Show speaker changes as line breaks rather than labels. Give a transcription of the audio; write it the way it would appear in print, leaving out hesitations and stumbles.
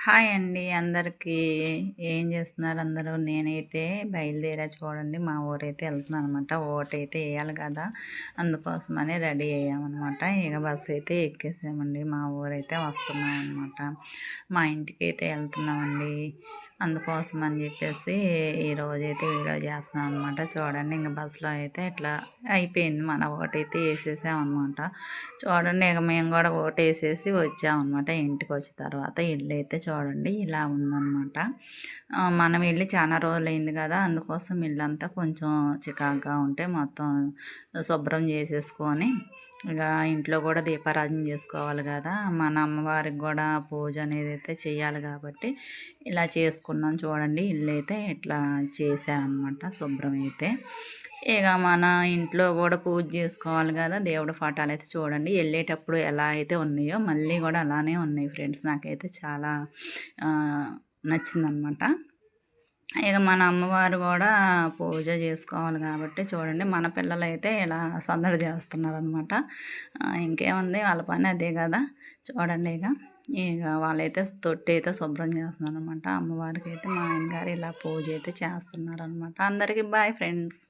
Hi అండి అందరికీ. ఏం చేస్తున్నారు అందరూ? నేనైతే బయలుదేరా చూడండి. మా ఊరైతే వెళ్తున్నాను అనమాట. ఓటైతే వేయాలి కదా! అందుకోసమని రెడీ అయ్యామన్నమాట. ఇక బస్సు అయితే ఎక్కేసామండి. మా ఊరైతే వస్తున్నాం అనమాట. మా ఇంటికైతే వెళ్తున్నామండి. అందుకోసం అని చెప్పేసి ఈరోజైతే వీడియో చేస్తున్నాం అనమాట. చూడండి ఇంక బస్సులో అయితే ఇట్లా అయిపోయింది. మన ఓటైతే వేసేసామన్నమాట. చూడండి ఇక మేము కూడా ఓటేసేసి వచ్చామన్నమాట. ఇంటికి వచ్చిన తర్వాత ఇల్లు అయితే చూడండి ఇలా ఉందన్నమాట. మనం వెళ్ళి చాలా రోజులైంది కదా! అందుకోసం ఇల్లంతా కొంచెం చికాకుగా ఉంటే మొత్తం శుభ్రం చేసేసుకొని ఇక ఇంట్లో కూడా దీపారాధన చేసుకోవాలి కదా! మన అమ్మవారికి కూడా పూజ అనేది అయితే చెయ్యాలి కాబట్టి ఇలా చేసుకున్నాం. చూడండి ఇల్లు అయితే ఇట్లా చేశానమాట శుభ్రం అయితే. ఇక మన ఇంట్లో కూడా పూజ చేసుకోవాలి కదా! దేవుడి పటాలు అయితే చూడండి వెళ్ళేటప్పుడు ఎలా అయితే ఉన్నాయో మళ్ళీ కూడా అలానే ఉన్నాయి ఫ్రెండ్స్. నాకైతే చాలా నచ్చిందనమాట. ఇక మన అమ్మవారు కూడా పూజ చేసుకోవాలి కాబట్టి చూడండి మన పిల్లలైతే ఇలా సందడి చేస్తున్నారనమాట. ఇంకేముంది వాళ్ళ పని అదే కదా! చూడండి ఇక వాళ్ళైతే తొట్టి అయితే శుభ్రం చేస్తున్నారనమాట. అమ్మవారికి అయితే మా ఆయన గారు ఇలా పూజ అయితే చేస్తున్నారనమాట. అందరికీ బాయ్ ఫ్రెండ్స్.